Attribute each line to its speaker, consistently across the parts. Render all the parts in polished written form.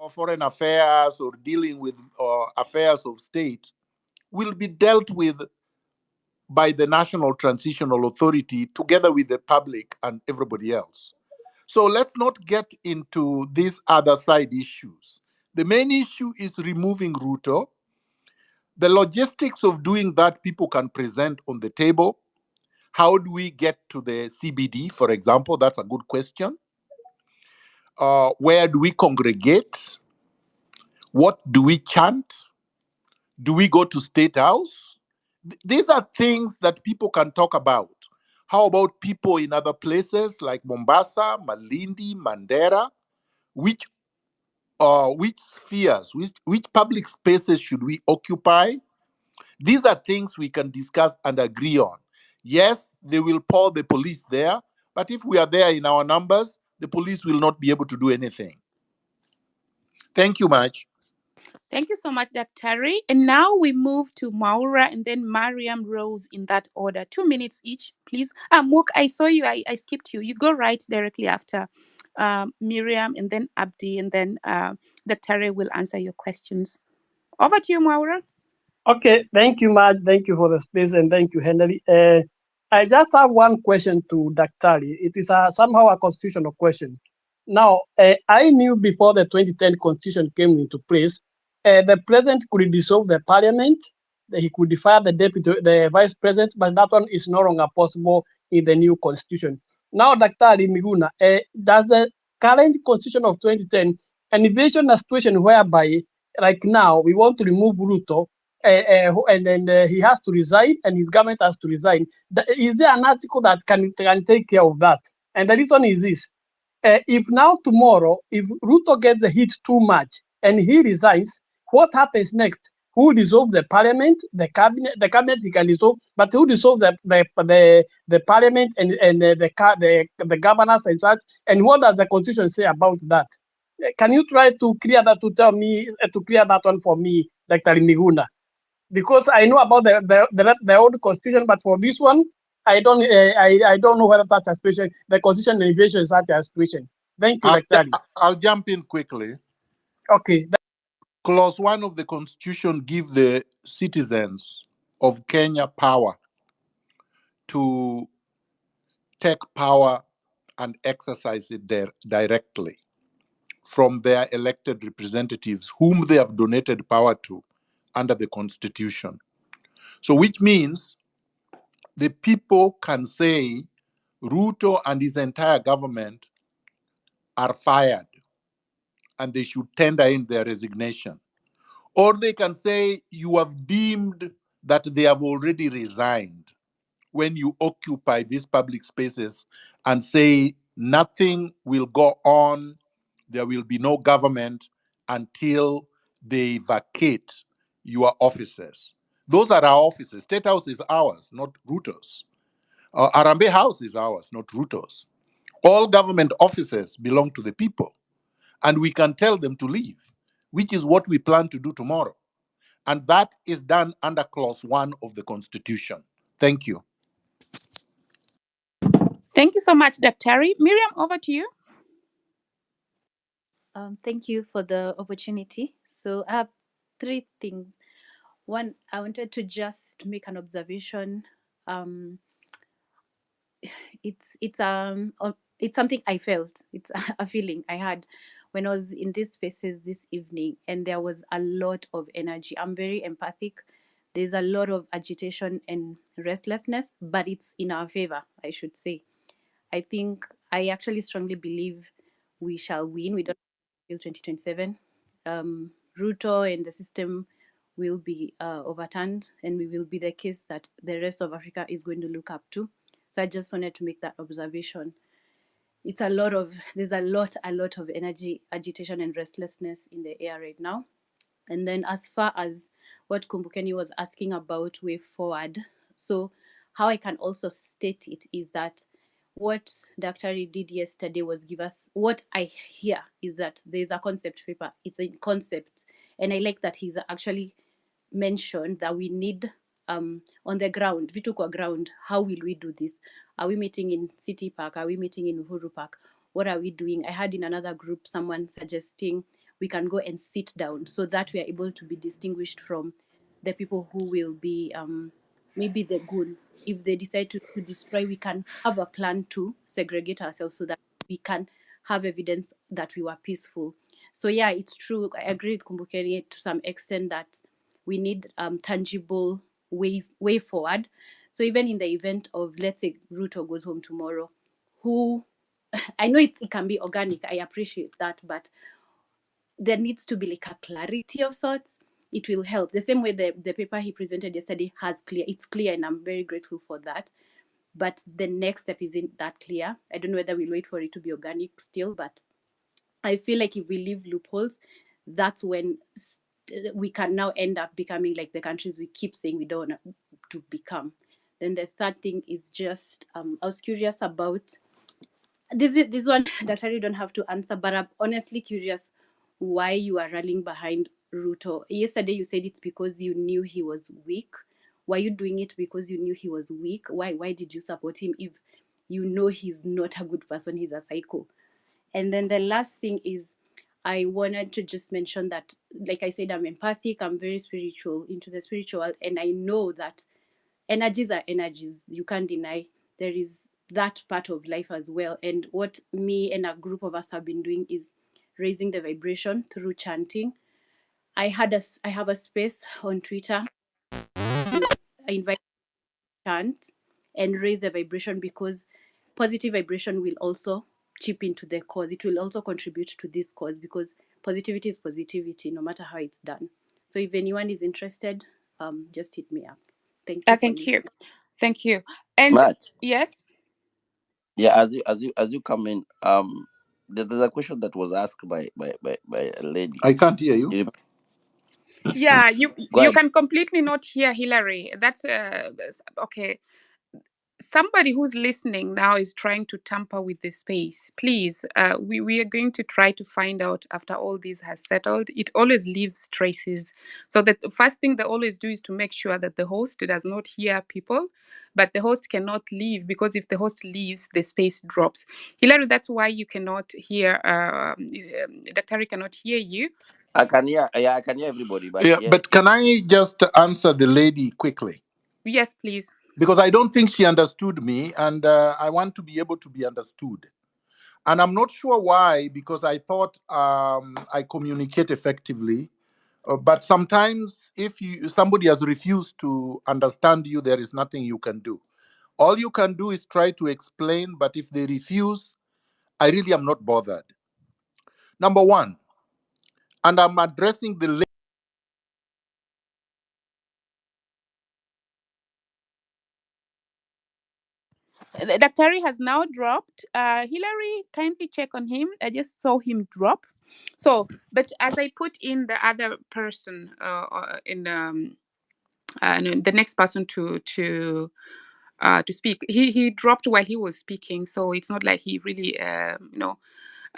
Speaker 1: foreign affairs or dealing with affairs of state will be dealt with by the National Transitional Authority together with the public and everybody else. So let's not get into these other side issues. The main issue is removing Ruto. The logistics of doing that, people can present on the table. How do we get to the CBD, for example? That's a good question. Where do we congregate? What do we chant? Do we go to State House? These are things that people can talk about. How about people in other places like Mombasa, Malindi, Mandera? Which spheres, which public spaces should we occupy? These are things we can discuss and agree on. Yes, they will pour the police there, but if we are there in our numbers, the police will not be able to do anything. Thank you much.
Speaker 2: Thank you so much, Dr. And now we move to Maura and then Mariam Rose in that order. 2 minutes each, please. Mook, I saw you. I skipped you. You go right directly after Miriam and then Abdi and then Dr. will answer your questions. Over to you, Maura.
Speaker 3: Okay, thank you, Maj. Thank you for the space and thank you, Henry. I just have one question to Dr. It is somehow a constitutional question. Now, I knew before the 2010 constitution came into place, the president could dissolve the parliament, that he could fire the vice president, but that one is no longer possible in the new constitution. Now, Dr. Miguna, does the current constitution of 2010 envision a situation whereby, like now, we want to remove Ruto, and then he has to resign and his government has to resign? Is there an article that can take care of that? And the reason is this. If now tomorrow, if Ruto gets the heat too much and he resigns, what happens next? Who dissolve the parliament, the cabinet he can dissolve, but who dissolve the parliament and the governors and such? And what does the constitution say about that? Can you try to clear that, to tell me, to clear that one for me, Dr. Miguna? Because I know about the old constitution, but for this one, I don't know whether that's a situation. The constitution revision is such a situation. Thank you, Dr.
Speaker 1: I'll jump in quickly.
Speaker 3: Okay.
Speaker 1: Clause 1 of the Constitution gives the citizens of Kenya power to take power and exercise it directly from their elected representatives, whom they have donated power to under the Constitution. So, which means the people can say Ruto and his entire government are fired and they should tender in their resignation. Or they can say you have deemed that they have already resigned when you occupy these public spaces and say nothing will go on, there will be no government until they vacate your offices. Those are our offices. State House is ours, not Ruto's. Arambe House is ours, not Ruto's. All government offices belong to the people, and we can tell them to leave, which is what we plan to do tomorrow. And that is done under Clause 1 of the Constitution. Thank you.
Speaker 2: Thank you so much, Dr. Miriam, over to you.
Speaker 4: Thank you for the opportunity. So I have 3 things. One, I wanted to just make an observation. It's something I felt. It's a feeling I had when I was in these spaces this evening, and there was a lot of energy. I'm very empathic. There's a lot of agitation and restlessness, but it's in our favor, I should say. I actually strongly believe we shall win. We don't until 2027. Ruto and the system will be overturned, and we will be the case that the rest of Africa is going to look up to. So I just wanted to make that observation. There's a lot of energy, agitation, and restlessness in the air right now. And then as far as what Kumbukeni was asking about way forward, so how I can also state it is that what Dr. did yesterday was give us, what I hear is that there's a concept paper. It's a concept. And I like that he's actually mentioned that we need on the ground, vitu kwa ground, how will we do this? Are we meeting in City Park? Are we meeting in Uhuru Park? What are we doing? I had in another group someone suggesting we can go and sit down so that we are able to be distinguished from the people who will be maybe the goons. If they decide to destroy, we can have a plan to segregate ourselves so that we can have evidence that we were peaceful. So yeah, it's true. I agree with Kumbukeri to some extent that we need tangible way forward. So even in the event of, let's say, Ruto goes home tomorrow, who I know it can be organic, I appreciate that, but there needs to be like a clarity of sorts. It will help. The same way the paper he presented yesterday has clear, it's clear, and I'm very grateful for that. But the next step isn't that clear. I don't know whether we'll wait for it to be organic still, but I feel like if we leave loopholes, that's when we can now end up becoming like the countries we keep saying we don't want to become. Then the third thing is just I was curious about this one that I don't have to answer, but I'm honestly curious why you are rallying behind Ruto. Yesterday you said it's because you knew he was weak. Were you doing it because you knew he was weak? Why did you support him if you know he's not a good person, he's a psycho? And then the last thing is, I wanted to just mention that, like I said, I'm empathic, I'm very spiritual, into the spiritual, and I know that energies are energies. You can't deny there is that part of life as well. And what me and a group of us have been doing is raising the vibration through chanting. I have a space on Twitter. I invite chant and raise the vibration, because positive vibration will also chip into the cause. It will also contribute to this cause, because positivity is positivity no matter how it's done. So if anyone is interested, just hit me up. Thank you for
Speaker 2: Thank you.
Speaker 4: listening.
Speaker 2: Thank you. And
Speaker 5: Matt,
Speaker 2: yes,
Speaker 5: yeah, as you come in, there's a question that was asked by a lady.
Speaker 1: I can't hear you.
Speaker 5: You remember?
Speaker 2: yeah, you
Speaker 5: Go
Speaker 2: you
Speaker 5: ahead.
Speaker 2: can completely not hear Hillary. That's okay. Somebody who's listening now is trying to tamper with the space. Please, we are going to try to find out after all this has settled. It always leaves traces. So that the first thing they always do is to make sure that the host does not hear people, but the host cannot leave, because if the host leaves, the space drops. Hilary, that's why you cannot hear, Dr. cannot hear you.
Speaker 5: I can hear, yeah, I can hear everybody, but
Speaker 1: Yeah,
Speaker 5: yeah,
Speaker 1: but can I just answer the lady quickly?
Speaker 2: Yes, please.
Speaker 1: Because I don't think she understood me, and I want to be able to be understood. And I'm not sure why, because I thought I communicate effectively. But sometimes, if somebody has refused to understand you, there is nothing you can do. All you can do is try to explain. But if they refuse, I really am not bothered. Number one, and I'm addressing the
Speaker 2: Dr. has now dropped. Hillary, kindly check on him. I just saw him drop. So, but as I put in the other person in no, the next person to speak, he dropped while he was speaking. So it's not like he really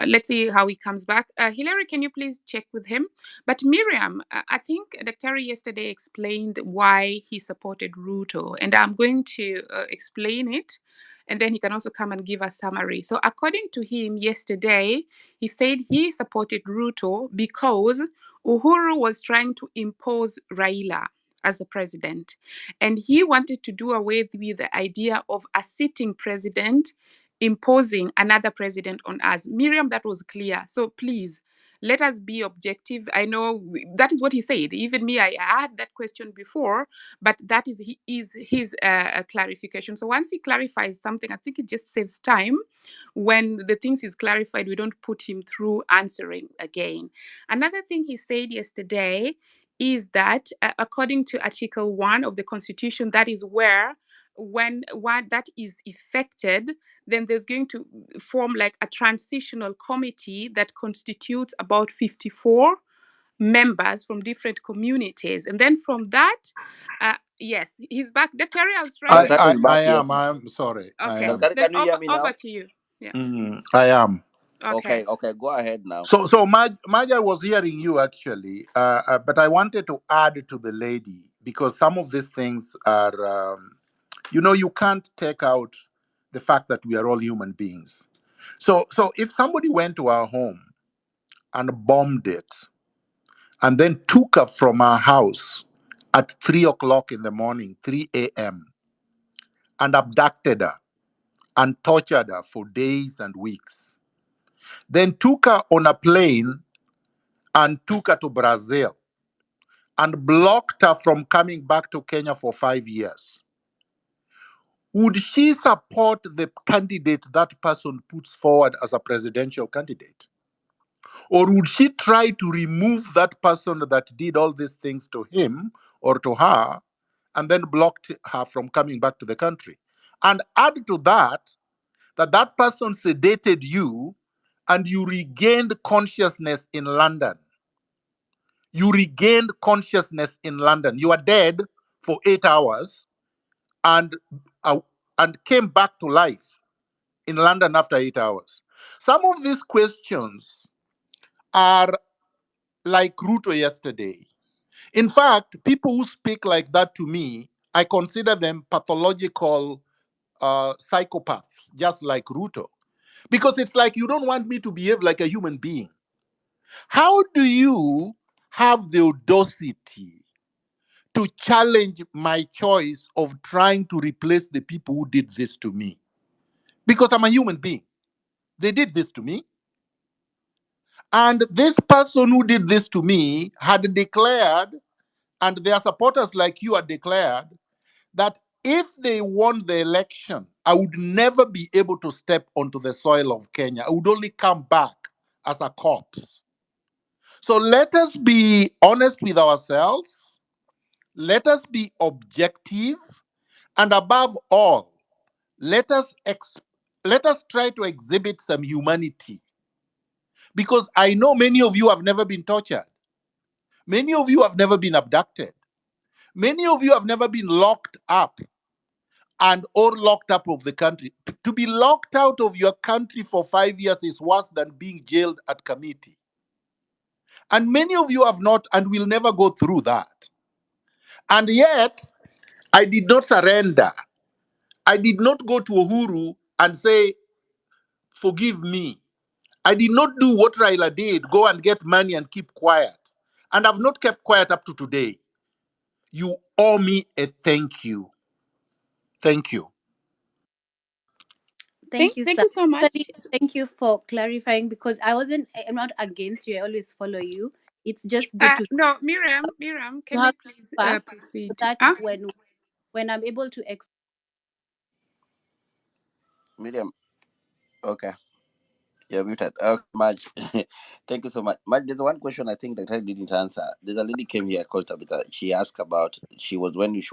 Speaker 2: let's see how he comes back. Hillary, can you please check with him? But Miriam, I think Dr. yesterday explained why he supported Ruto, and I'm going to explain it, and then he can also come and give a summary. So, according to him yesterday, he said he supported Ruto because Uhuru was trying to impose Raila as the president, and he wanted to do away with the idea of a sitting president imposing another president on us. Miriam, that was clear. So please, let us be objective. I know that is what he said. Even me, I had that question before, but that is his clarification. So once he clarifies something, I think it just saves time. When the things is clarified, we don't put him through answering again. Another thing he said yesterday is that according to Article 1 of the Constitution, that is where when one that is effected, then there's going to form like a transitional committee that constitutes about 54 members from different communities. And then from that, yes, he's back. The Terry, I was trying
Speaker 1: I,
Speaker 2: to.
Speaker 5: Daktari
Speaker 1: I,
Speaker 5: is
Speaker 1: I
Speaker 5: back.
Speaker 1: am.
Speaker 5: Yes.
Speaker 1: I am sorry. I
Speaker 2: Okay,
Speaker 1: am.
Speaker 5: Daktari,
Speaker 2: then
Speaker 5: can you hear me
Speaker 2: over
Speaker 5: now?
Speaker 2: to you. Yeah.
Speaker 1: I am.
Speaker 2: Okay.
Speaker 5: Okay, go ahead now.
Speaker 1: So Maj, I was hearing you actually, but I wanted to add to the lady because some of these things are, you can't take out the fact that we are all human beings. So if somebody went to our home and bombed it, and then took her from her house at 3 o'clock in the morning, 3 a.m., and abducted her and tortured her for days and weeks. Then took her on a plane and took her to Brazil and blocked her from coming back to Kenya for 5 years. Would she support the candidate that person puts forward as a presidential candidate? Or would she try to remove that person that did all these things to him or to her and then blocked her from coming back to the country? And add to that, that person sedated you and you regained consciousness in London. You regained consciousness in London. You are dead for 8 hours and, and came back to life in London after 8 hours. Some of these questions are like Ruto yesterday. In fact, people who speak like that to me, I consider them pathological psychopaths, just like Ruto. Because it's like you don't want me to behave like a human being. How do you have the audacity to challenge my choice of trying to replace the people who did this to me? Because I'm a human being. They did this to me. And this person who did this to me had declared, and their supporters like you had declared, that if they won the election, I would never be able to step onto the soil of Kenya. I would only come back as a corpse. So let us be honest with ourselves. Let us be objective. And above all, let us try to exhibit some humanity. Because I know many of you have never been tortured. Many of you have never been abducted. Many of you have never been locked up and or locked up of the country. To be locked out of your country for 5 years is worse than being jailed at committee. And many of you have not and will never go through that. And yet, I did not surrender. I did not go to Uhuru and say, forgive me. I did not do what Raila did, go and get money and keep quiet. And I've not kept quiet up to today. You owe me a thank you. Thank you.
Speaker 4: Thank you,
Speaker 2: Thank
Speaker 4: sir.
Speaker 2: you so
Speaker 4: Actually,
Speaker 2: much.
Speaker 4: thank you for clarifying, because I'm not against you. I always follow you. It's just good
Speaker 2: No, Miriam,
Speaker 4: to
Speaker 2: can we
Speaker 4: have
Speaker 2: please
Speaker 4: feedback, so
Speaker 2: proceed?
Speaker 4: that
Speaker 2: Huh?
Speaker 4: when I'm able to
Speaker 5: Miriam, okay. You're muted. Okay, Marge. Thank you so much. Marge, there's one question I think that I didn't answer. There's a lady came here called Tabitha. She asked about when she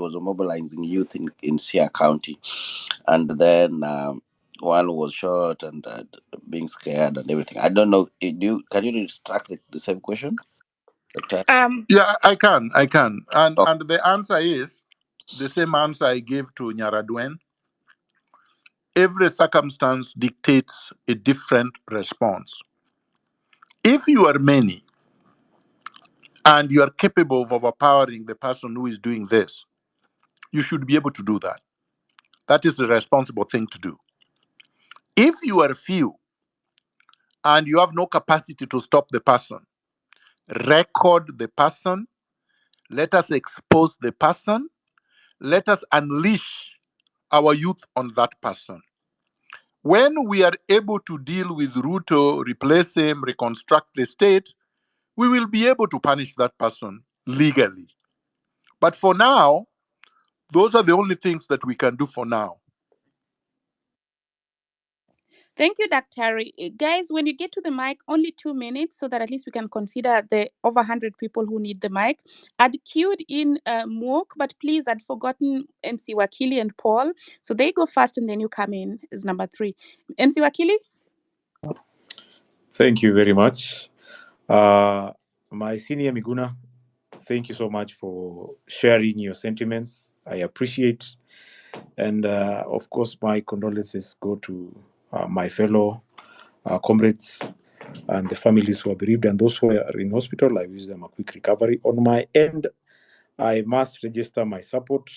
Speaker 5: was mobilizing youth in Sia County, and then one was shot and being scared and everything. I don't know. Can you retract the same question, Doctor?
Speaker 1: Yeah, I can. And
Speaker 5: Oh,
Speaker 1: and the answer is the same answer I gave to Nyaradwen. Every circumstance dictates a different response. If you are many and you are capable of overpowering the person who is doing this, you should be able to do that. That is the responsible thing to do. If you are few and you have no capacity to stop the person, record the person, let us expose the person, let us unleash our youth on that person. When we are able to deal with Ruto, replace him, reconstruct the state, we will be able to punish that person legally. But for now, those are the only things that we can do for now.
Speaker 2: Thank you, Dr. Guys, when you get to the mic, only 2 minutes so that at least we can consider the over 100 people who need the mic. I'd queued in Mook, but please, I'd forgotten MC Wakili and Paul. So they go first and then you come in as number 3. MC Wakili?
Speaker 6: Thank you very much. My senior Miguna, thank you so much for sharing your sentiments. I appreciate. And of course, my condolences go to my fellow comrades and the families who are bereaved and those who are in hospital. I wish them a quick recovery. On my end, I must register my support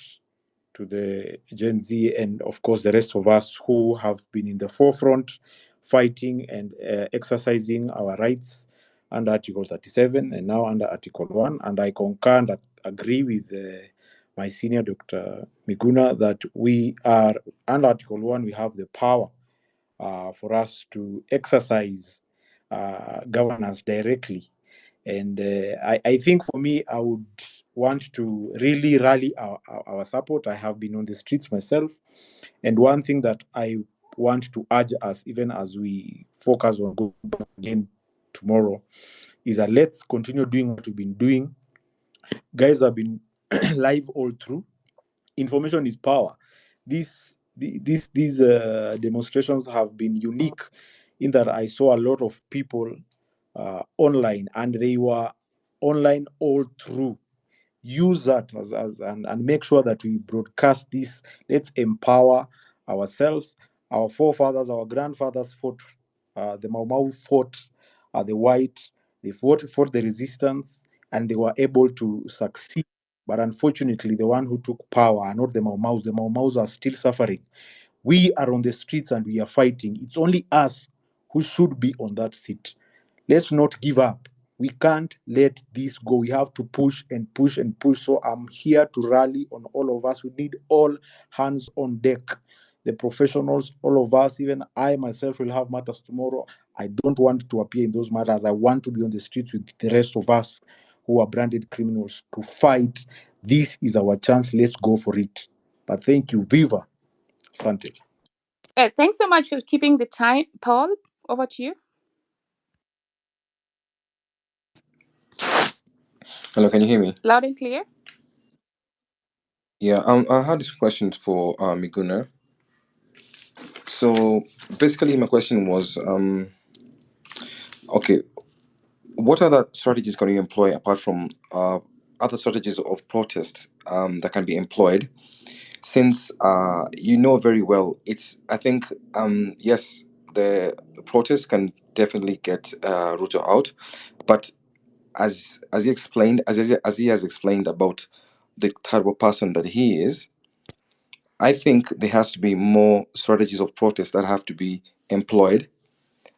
Speaker 6: to the Gen Z and, of course, the rest of us who have been in the forefront fighting and exercising our rights under Article 37 and now under Article 1. And I concur and agree with my senior Dr. Miguna that we are, under Article 1, we have the power for us to exercise governance directly. And I think for me, I would want to really rally our support. I have been on the streets myself. And one thing that I want to urge us, even as we focus on going back again tomorrow, is that let's continue doing what we've been doing. Guys have been live all through. Information is power. These demonstrations have been unique in that I saw a lot of people online, and they were online all through. Use that and make sure that we broadcast this. Let's empower ourselves. Our forefathers, our grandfathers fought. The Mau Mau fought the white. They fought the resistance, and they were able to succeed. But unfortunately, the one who took power are not the Mau Maus. The Mau Maus are still suffering. We are on the streets and we are fighting. It's only us who should be on that seat. Let's not give up. We can't let this go. We have to push and push and push. So I'm here to rally on all of us. We need all hands on deck. The professionals, all of us, even I myself will have matters tomorrow. I don't want to appear in those matters. I want to be on the streets with the rest of us who are branded criminals to fight. This is our chance. Let's go for it. But thank you. Viva. Sante.
Speaker 2: Thanks so much for keeping the time. Paul, over to you.
Speaker 7: Hello, can you hear me?
Speaker 2: Loud and clear.
Speaker 7: Yeah, I had this question for Miguna. So basically, my question was, okay, what other strategies can you employ apart from other strategies of protest that can be employed? Since you know very well, I think, yes, the protest can definitely get Ruto out, but as he explained, as he has explained about the type of person that he is, I think there has to be more strategies of protest that have to be employed.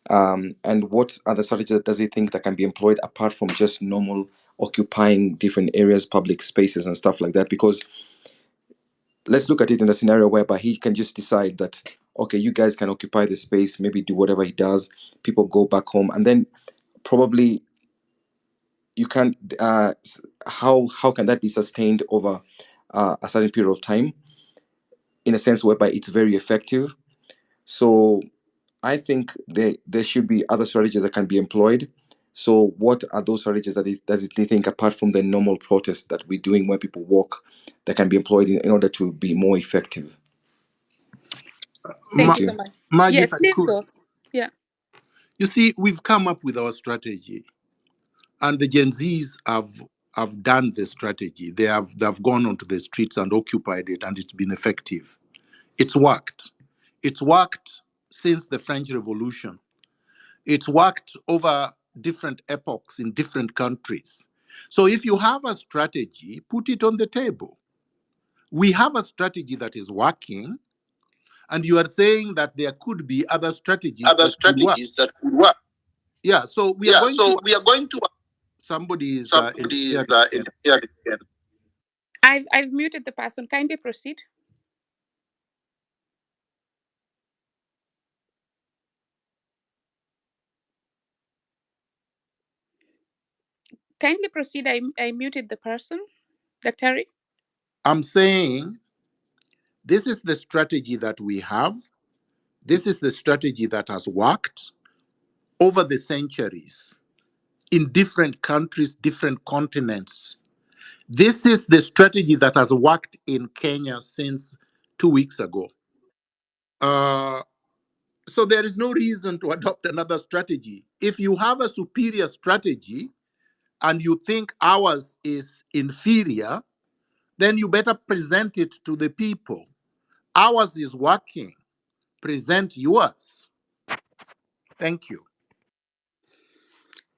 Speaker 7: And what other strategies does he think that can be employed apart from just normal occupying different areas, public spaces, and stuff like that? Because let's look at it in a scenario whereby he can just decide that, okay, you guys can occupy the space, maybe do whatever he does, people go back home, and then probably you can't. How can that be sustained over a certain period of time? In a sense whereby it's very effective. So I think there should be other strategies that can be employed. So what are those strategies that does it think, apart from the normal protest that we're doing where people walk, that can be employed in order to be more effective?
Speaker 2: Thank
Speaker 7: Thank
Speaker 2: you
Speaker 7: you.
Speaker 2: so much.
Speaker 1: Maj,
Speaker 2: Yes,
Speaker 1: if I
Speaker 2: please
Speaker 1: could.
Speaker 2: go. Yeah.
Speaker 1: You see, we've come up with our strategy, and the Gen Zs have done the strategy. They've gone onto the streets and occupied it, and it's been effective. It's worked. It's worked since the French Revolution. It's worked over different epochs in different countries. So if you have a strategy, put it on the table. We have a strategy that is working, and you are saying that there could be other strategies
Speaker 8: Other
Speaker 1: that could work.
Speaker 8: strategies that could work.
Speaker 1: Yeah, so we are
Speaker 8: Yeah,
Speaker 1: going to.
Speaker 8: so we are going to.
Speaker 1: Somebody is
Speaker 8: Somebody is
Speaker 1: interfering again.
Speaker 8: interfering again.
Speaker 2: I've muted the person. Kindly proceed. Kindly proceed. I muted the person. Dr.
Speaker 1: I'm saying this is the strategy that we have. This is the strategy that has worked over the centuries in different countries, different continents. This is the strategy that has worked in Kenya since 2 weeks ago. So there is no reason to adopt another strategy. If you have a superior strategy and you think ours is inferior, then you better present it to the people. Ours is working. Present yours. Thank you.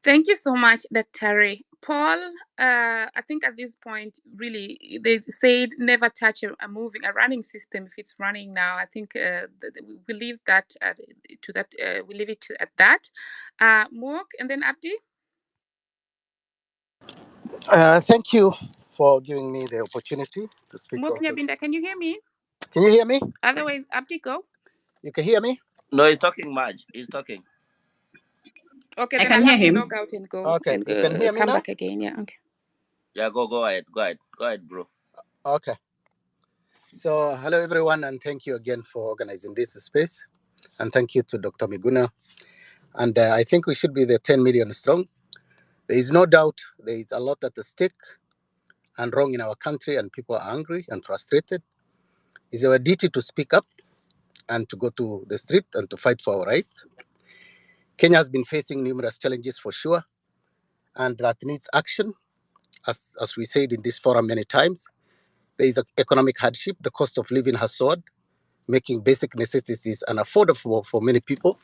Speaker 2: Thank you so much, Dr. Paul, I think at this point, really, they said never touch a running system if it's running now. I think we leave that to that. We leave it at that. Mork and then Abdi.
Speaker 8: Thank you for giving me the opportunity to speak.
Speaker 2: Muknyabinda, can you hear me?
Speaker 8: Can you hear me?
Speaker 2: Otherwise, Abdi, go.
Speaker 8: You can hear me?
Speaker 5: No, he's talking, Marge. He's talking.
Speaker 2: Okay,
Speaker 4: I
Speaker 2: then
Speaker 4: can
Speaker 2: I'll
Speaker 4: hear
Speaker 2: have you
Speaker 4: him.
Speaker 2: log out and go
Speaker 8: Okay,
Speaker 2: and
Speaker 8: you can hear me
Speaker 2: come
Speaker 8: now?
Speaker 2: back again. Yeah, okay.
Speaker 5: Yeah, go ahead. Go ahead, bro.
Speaker 8: Okay. So, hello everyone, and thank you again for organizing this space. And thank you to Dr. Miguna. And I think we should be the 10 million strong. There is no doubt there is a lot at the stake and wrong in our country, and people are angry and frustrated. It's our duty to speak up and to go to the street and to fight for our rights. Kenya has been facing numerous challenges for sure, and that needs action. As we said in this forum many times, there is an economic hardship. The cost of living has soared, making basic necessities unaffordable for many people.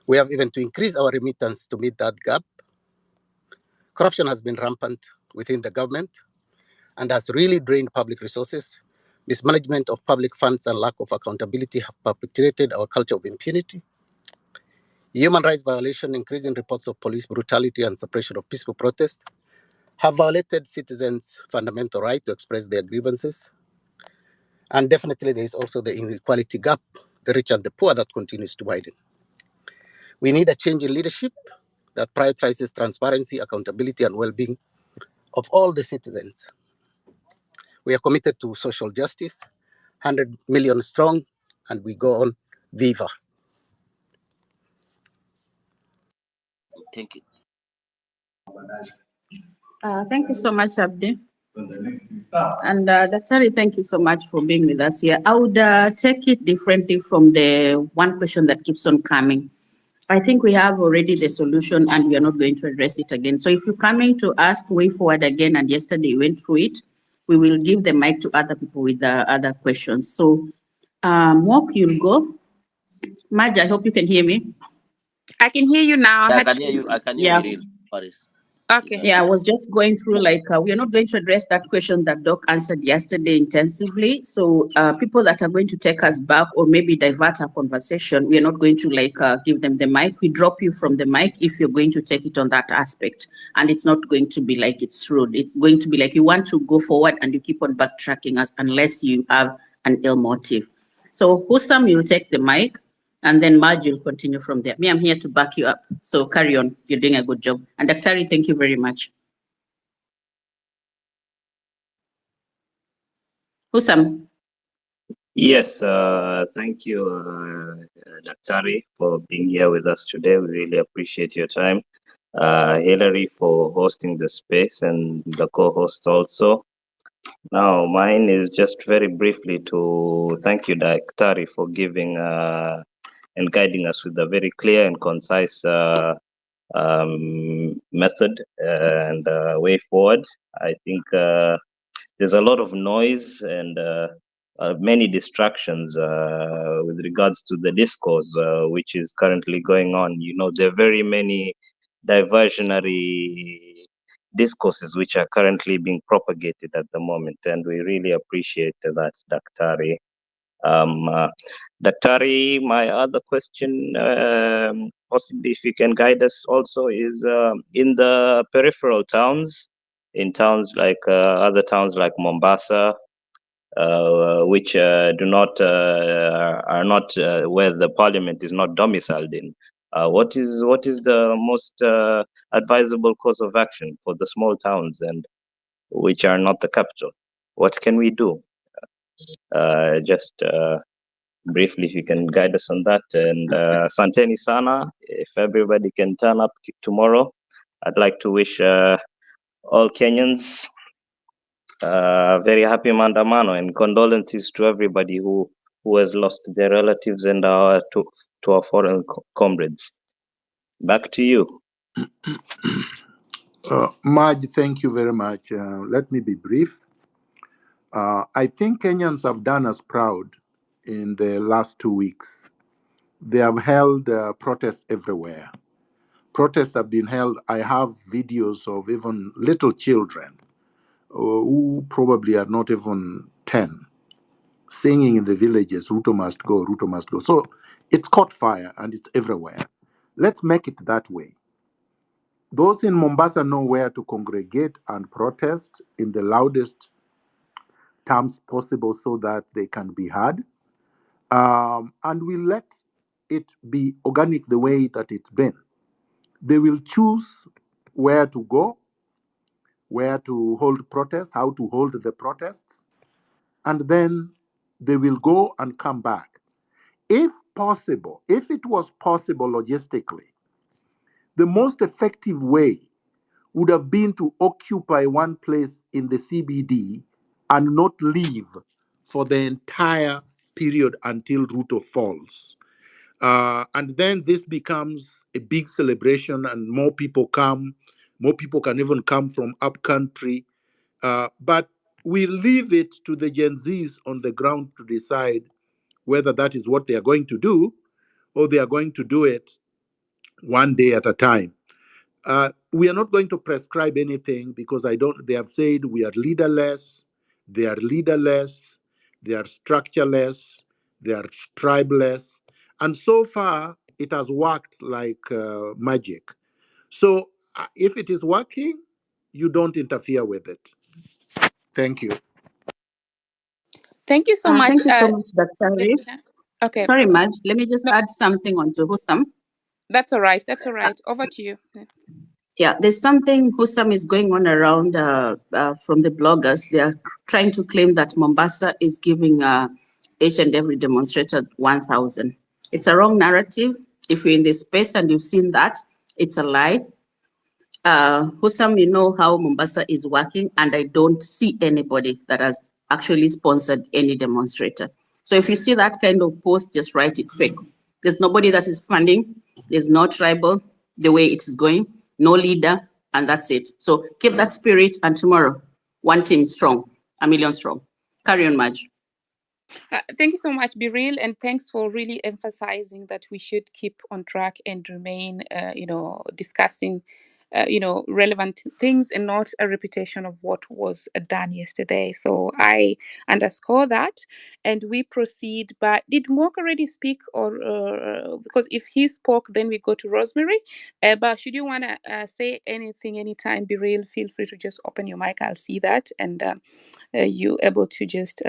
Speaker 8: We have even to increase our remittance to meet that gap. Corruption has been rampant within the government and has really drained public resources. Mismanagement of public funds and lack of accountability have perpetuated our culture of impunity. Human rights violation, increasing reports of police brutality and suppression of peaceful protest have violated citizens' fundamental right to express their grievances. And definitely there is also the inequality gap, the rich and the poor, that continues to widen. We need a change in leadership that prioritizes transparency, accountability, and well-being of all the citizens. We are committed to social justice, 100 million strong, and we go on. Viva.
Speaker 5: Thank you.
Speaker 4: Thank you so much, Abdi. And Daktari, thank you so much for being with us here. I would take it differently from the one question that keeps on coming. I think we have already the solution and we are not going to address it again. So if you're coming to ask way forward again, and yesterday you went through it, we will give the mic to other people with other questions. So Mok, you'll go. Madge, I hope you can hear me.
Speaker 2: I can hear you now.
Speaker 5: Yeah, I can hear you. I can hear
Speaker 4: Yeah.
Speaker 5: Miril. Paris.
Speaker 2: Okay.
Speaker 4: Yeah, I was just going through like we are not going to address that question that Doc answered yesterday intensively. So people that are going to take us back or maybe divert our conversation, we are not going to like give them the mic. We drop you from the mic if you're going to take it on that aspect, and it's not going to be like it's rude. It's going to be like you want to go forward and you keep on backtracking us unless you have an ill motive. So Husam, you'll take the mic. And then Marge will continue from there. Me, I'm here to back you up. So carry on. You're doing a good job. And Daktari, thank you very much. Husam.
Speaker 9: Yes, thank you, Daktari, for being here with us today. We really appreciate your time. Hillary, for hosting the space, and the co-host also. Now, mine is just very briefly to thank you, Daktari, for giving and guiding us with a very clear and concise method and way forward. I think there's a lot of noise and many distractions with regards to the discourse which is currently going on. You know, there are very many diversionary discourses which are currently being propagated at the moment, and we really appreciate that, Daktari. Daktari, my other question, possibly if you can guide us also, is in the peripheral towns, in towns like other towns like Mombasa, which do not are not where the parliament is not domiciled in. What is the most advisable course of action for the small towns and which are not the capital? What can we do? Just briefly, if you can guide us on that. And Santeni Sana, if everybody can turn up tomorrow, I'd like to wish all Kenyans very happy Mandamano, and condolences to everybody who has lost their relatives and to our foreign comrades. Back to you.
Speaker 1: Marge, thank you very much. Let me be brief. I think Kenyans have done us proud in the last 2 weeks. They have held protests everywhere. Protests have been held. I have videos of even little children who probably are not even 10 singing in the villages, Ruto must go, Ruto must go. So it's caught fire and it's everywhere. Let's make it that way. Those in Mombasa know where to congregate and protest in the loudest terms possible so that they can be heard. And we let it be organic the way that it's been. They will choose where to go, where to hold protests, how to hold the protests, and then they will go and come back. If possible, if it was possible logistically, the most effective way would have been to occupy one place in the CBD and not leave for the entire period until Ruto falls. And then this becomes a big celebration, and more people come. More people can even come from up country. But we leave it to the Gen Zs on the ground to decide whether that is what they are going to do or they are going to do it one day at a time. We are not going to prescribe anything because I don't. They have said we are leaderless. They are leaderless. They are structureless. They are tribeless. And so far, it has worked like magic. So if it is working, you don't interfere with it. Thank you.
Speaker 2: Thank you so much,
Speaker 10: Thank you so much, Dr. Arif.
Speaker 2: Dr. Okay.
Speaker 10: Sorry, Maj, let me just
Speaker 2: No,
Speaker 10: add something onto Husam.
Speaker 2: that's all right. That's all right. Over to you.
Speaker 10: Yeah, there's something Husam is going on around from the bloggers. They are trying to claim that Mombasa is giving each and every demonstrator 1,000. It's a wrong narrative. If you're in this space and you've seen that, it's a lie. Husam, you know how Mombasa is working, and I don't see anybody that has actually sponsored any demonstrator. So if you see that kind of post, just write it fake. There's nobody that is funding. There's no tribal the way it is going, no leader, and that's it. So keep that spirit, and tomorrow, one team strong, a million strong. Carry on, Madge.
Speaker 2: Thank you so much, Biril, and thanks for really emphasizing that we should keep on track and remain, discussing, relevant things and not a repetition of what was done yesterday. So I underscore that, and we proceed. But did Mark already speak, or because if he spoke, then we go to Rosemary. But should you want to say anything anytime, Biril, feel free to just open your mic. I'll see that, and you able to just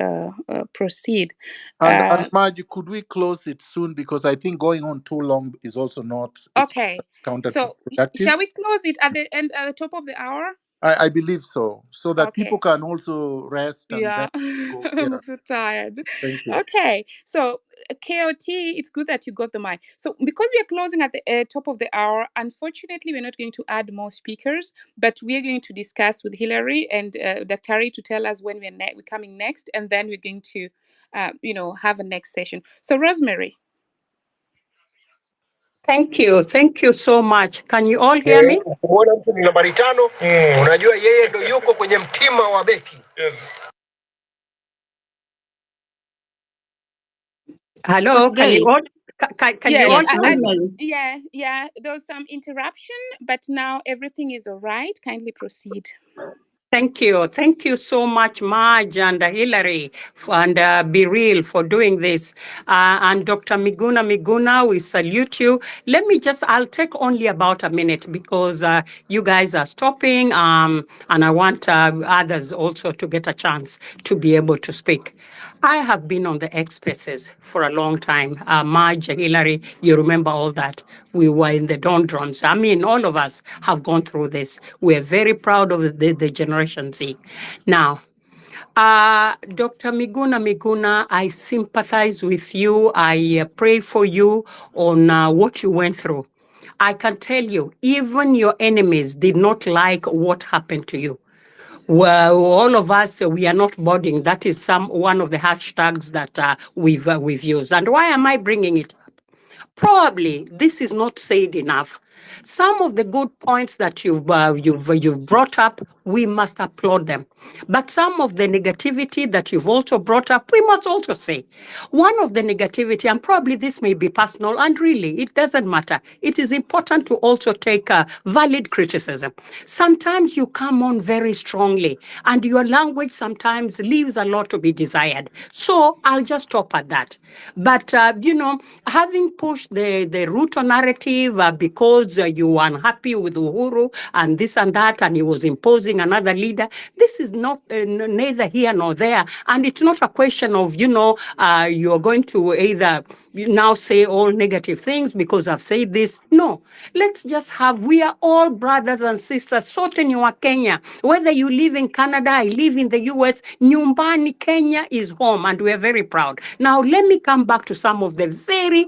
Speaker 2: proceed.
Speaker 1: And Margie, could we close it soon? Because I think going on too long is also not, it's
Speaker 2: Okay, so
Speaker 1: counterproductive.
Speaker 2: shall we close it at the end, at the top of the hour?
Speaker 1: I believe so. So that people
Speaker 2: Okay.
Speaker 1: can also rest and
Speaker 2: Yeah,
Speaker 1: then go.
Speaker 2: I'm
Speaker 1: Yeah.
Speaker 2: so tired.
Speaker 1: Thank you.
Speaker 2: Okay, so KOT, it's good that you got the mic. So because we are closing at the top of the hour, unfortunately, we're not going to add more speakers, but we are going to discuss with Hillary and Dr. to tell us when we're coming next, and then we're going to, have a next session. So Rosemary.
Speaker 11: Thank you. Thank you so much. Can you all hear me?
Speaker 12: Kuona mtu ni nambari tano, unajua yeye ndo yuko kwenye mtima wa beki. Yes.
Speaker 11: Hello,
Speaker 10: First
Speaker 11: can you
Speaker 10: day.
Speaker 11: all can you
Speaker 2: Yes,
Speaker 11: all
Speaker 10: Yes,
Speaker 11: hear me?
Speaker 10: Rosemary.
Speaker 2: yeah. There was some interruption, but now everything is all right. Kindly proceed.
Speaker 11: Thank you. Thank you so much, Marge and Hillary and Biril for doing this. And Dr. Miguna, we salute you. I'll take only about a minute because you guys are stopping and I want others also to get a chance to be able to speak. I have been on the X Spaces for a long time. Marge, Hillary, you remember all that. We were in the doldrums. I mean, all of us have gone through this. We're very proud of the Generation Z. Now, Dr. Miguna, I sympathize with you. I pray for you on what you went through. I can tell you, even your enemies did not like what happened to you. Well, all of us, we are not boarding. That is one of the hashtags that we've used. And why am I bringing it? Probably this is not said enough. Some of the good points that you've brought up, we must applaud them. But some of the negativity that you've also brought up, we must also say. One of the negativity, and probably this may be personal, and really it doesn't matter. It is important to also take valid criticism. Sometimes you come on very strongly, and your language sometimes leaves a lot to be desired. So I'll just stop at that. But having pushed the Ruto narrative because because you were unhappy with Uhuru and this and that, and he was imposing another leader. This is not neither here nor there. And it's not a question of, you're going to either now say all negative things because I've said this. No, let's just we are all brothers and sisters. Sote ni wa Kenya. Whether you live in Canada, I live in the US, nyumbani Kenya is home, and we're very proud. Now, let me come back to some of the very